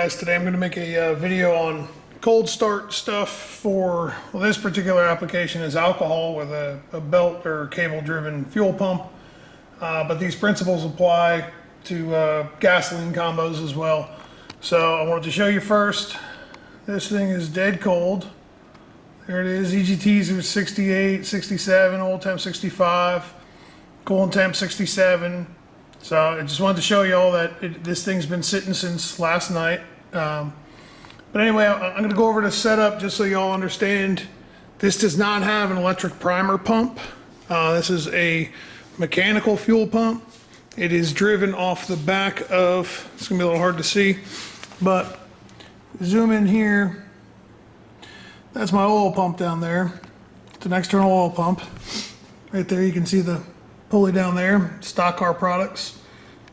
guys, today I'm going to make a video on cold start stuff for, well, this particular application is alcohol with a belt or cable driven fuel pump, but these principles apply to gasoline combos as well. So I wanted to show you first, this thing is dead cold. There it is, EGTs are 68, 67, oil temp 65, coolant temp 67. So I just wanted to show you all that this thing's been sitting since last night. But anyway, I'm going to go over the setup just so you all understand. This does not have an electric primer pump. This is a mechanical fuel pump. It is driven off the back of, it's going to be a little hard to see, but zoom in here. That's my oil pump down there. It's an external oil pump. Right there you can see the pulley down there, stock car products.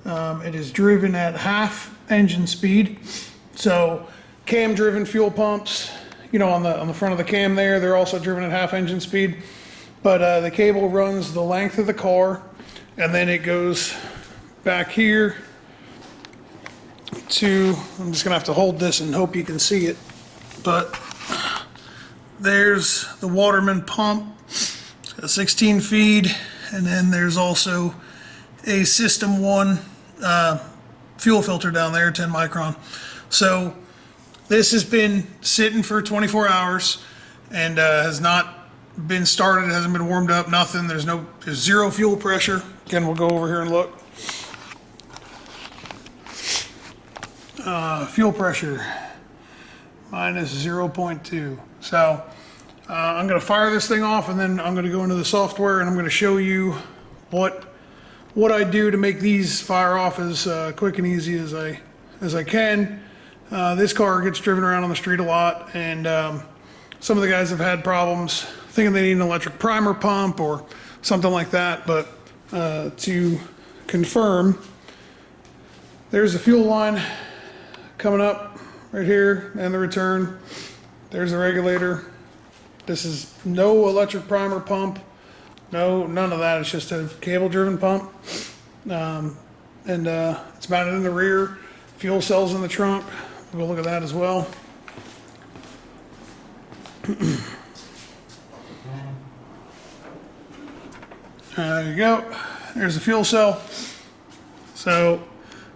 It is driven at half engine speed. So cam driven fuel pumps, you know, on the front of the cam there, they're also driven at half engine speed. But the cable runs the length of the car, and then it goes back here to, I'm just gonna have to hold this and hope you can see it, but there's the Waterman pump. It's got 16 feed. And then there's also a System 1 fuel filter down there, 10 micron. So this has been sitting for 24 hours and has not been started, hasn't been warmed up, nothing. There's zero fuel pressure. Again, we'll go over here and look. Fuel pressure, minus 0.2. So I'm going to fire this thing off, and then I'm going to go into the software and I'm going to show you what I do to make these fire off as quick and easy as I can. This car gets driven around on the street a lot, and some of the guys have had problems thinking they need an electric primer pump or something like that. But to confirm, there's the fuel line coming up right here and the return. There's the regulator. This is no electric primer pump, none of that. It's just a cable driven pump. It's mounted in the rear. Fuel cells in the trunk. We'll look at that as well. There you go. There's the fuel cell. So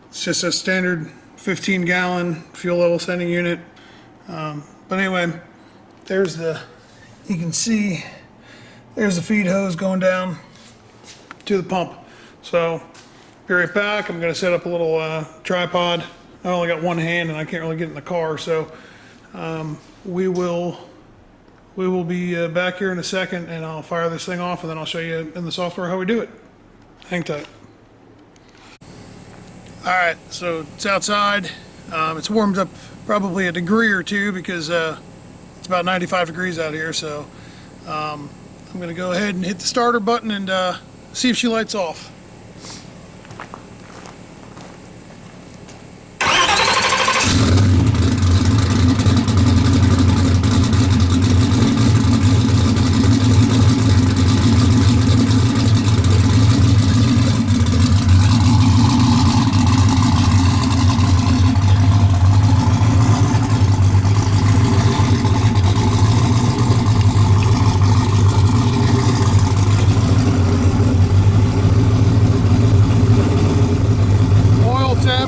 it's just a standard 15-gallon fuel level sending unit. But anyway, you can see there's the feed hose going down to the pump. So be right back. I'm going to set up a little tripod. I only got one hand and I can't really get in the car, so we will be back here in a second, and I'll fire this thing off, and then I'll show you in the software how we do it. Hang tight. All right, so it's outside. It's warmed up probably a degree or two because it's about 95 degrees out here, so I'm going to go ahead and hit the starter button and see if she lights off.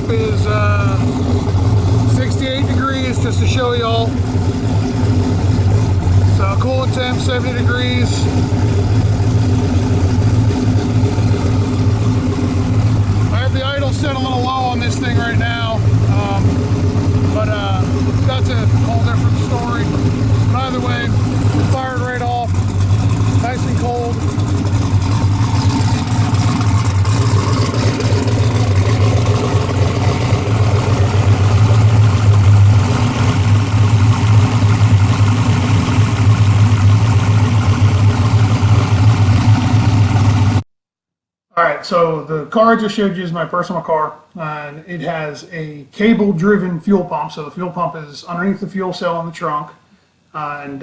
Is 68 degrees, just to show y'all. So coolant temp 70 degrees. I have the idle set a little low on this thing right now, but that's a whole different story. But either way, fired right off, nice and cold. Alright, so the car I just showed you is my personal car, and it has a cable-driven fuel pump. So the fuel pump is underneath the fuel cell in the trunk, and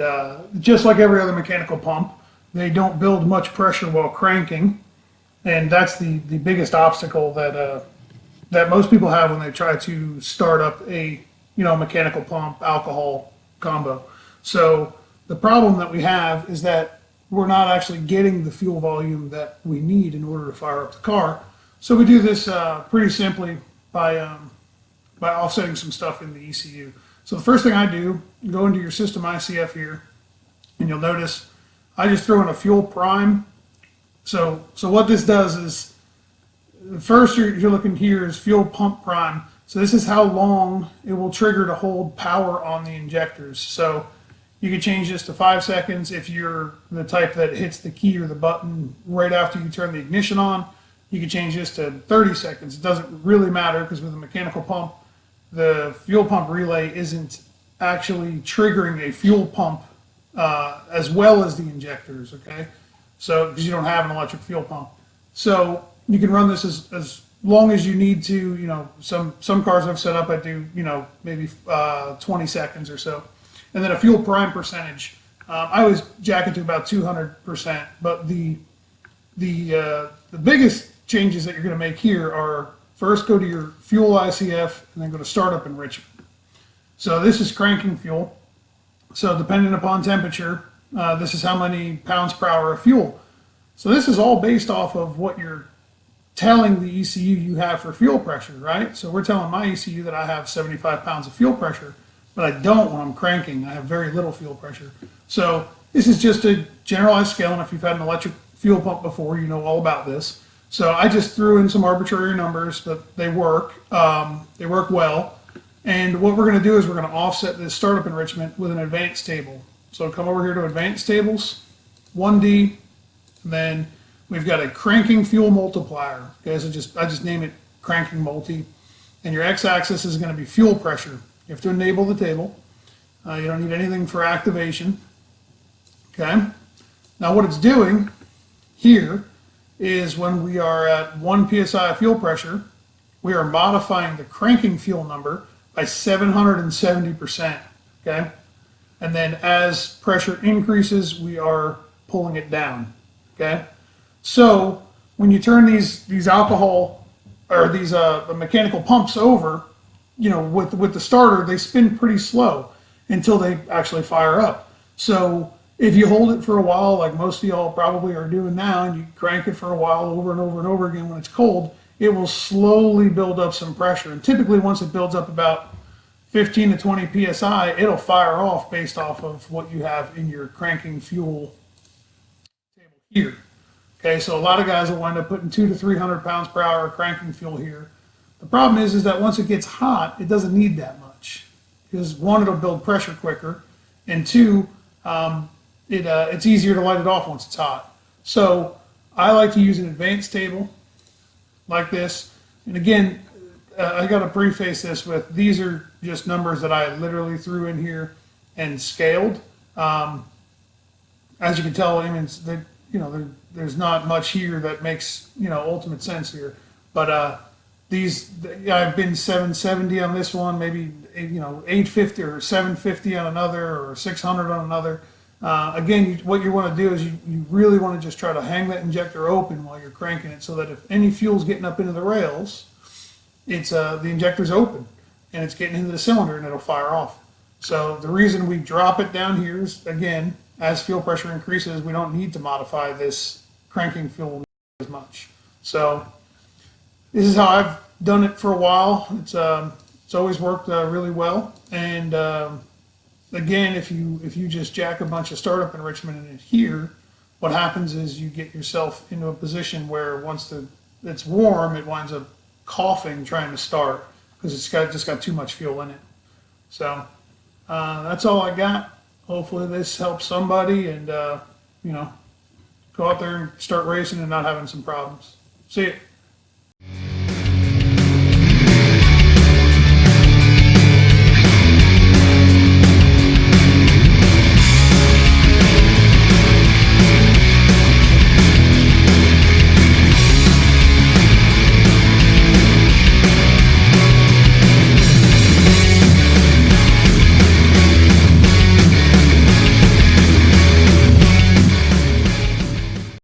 just like every other mechanical pump, they don't build much pressure while cranking, and that's the biggest obstacle that most people have when they try to start up a mechanical pump, alcohol combo. So the problem that we have is that we're not actually getting the fuel volume that we need in order to fire up the car. So we do this pretty simply by offsetting some stuff in the ECU. So the first thing I do, go into your system ICF here, and you'll notice I just throw in a fuel prime. So what this does is, first you're looking here is fuel pump prime. So this is how long it will trigger to hold power on the injectors. So you can change this to 5 seconds if you're the type that hits the key or the button right after you turn the ignition on. You can change this to 30 seconds. It doesn't really matter because with a mechanical pump, the fuel pump relay isn't actually triggering a fuel pump as well as the injectors, okay? So, because you don't have an electric fuel pump. So you can run this as long as you need to. Some cars I've set up, I do, maybe 20 seconds or so. And then a fuel prime percentage, I always jack it to about 200%. But the biggest changes that you're going to make here are, first go to your fuel ICF and then go to startup enrichment. So this is cranking fuel. So depending upon temperature, this is how many pounds per hour of fuel. So this is all based off of what you're telling the ECU you have for fuel pressure, right? So we're telling my ECU that I have 75 pounds of fuel pressure, but I don't when I'm cranking. I have very little fuel pressure. So this is just a generalized scale, and if you've had an electric fuel pump before, you know all about this. So I just threw in some arbitrary numbers, but they work. They work well. And what we're going to do is we're going to offset this startup enrichment with an advanced table. So come over here to advanced tables, 1D, and then we've got a cranking fuel multiplier. Okay, so I just name it cranking multi. And your x-axis is going to be fuel pressure. You have to enable the table. You don't need anything for activation. Okay. Now what it's doing here is when we are at 1 psi of fuel pressure, we are modifying the cranking fuel number by 770%, okay? And then as pressure increases, we are pulling it down, okay? So when you turn these alcohol or these the mechanical pumps over, with the starter, they spin pretty slow until they actually fire up. So if you hold it for a while, like most of y'all probably are doing now, and you crank it for a while over and over and over again when it's cold, it will slowly build up some pressure. And typically once it builds up about 15 to 20 psi, it'll fire off based off of what you have in your cranking fuel table here. Okay, so a lot of guys will wind up putting 200 to 300 pounds per hour of cranking fuel here. The problem is that once it gets hot, it doesn't need that much. Because one, it'll build pressure quicker, and two, it's easier to light it off once it's hot. So I like to use an advanced table like this. And again, I got to preface this with, these are just numbers that I literally threw in here and scaled. As you can tell, I mean, there's not much here that makes, ultimate sense here. But I've been 770 on this one, maybe 850 or 750 on another, or 600 on another. Again, what you want to do is you really want to just try to hang that injector open while you're cranking it, so that if any fuel's getting up into the rails, it's the injector's open and it's getting into the cylinder and it'll fire off. So the reason we drop it down here is, again, as fuel pressure increases, we don't need to modify this cranking fuel as much. So this is how I've done it for a while. It's always worked really well. And again, if you just jack a bunch of startup enrichment in it here, what happens is you get yourself into a position where once it's warm, it winds up coughing trying to start because it's just got too much fuel in it. So that's all I got. Hopefully this helps somebody, and go out there and start racing and not having some problems. See you.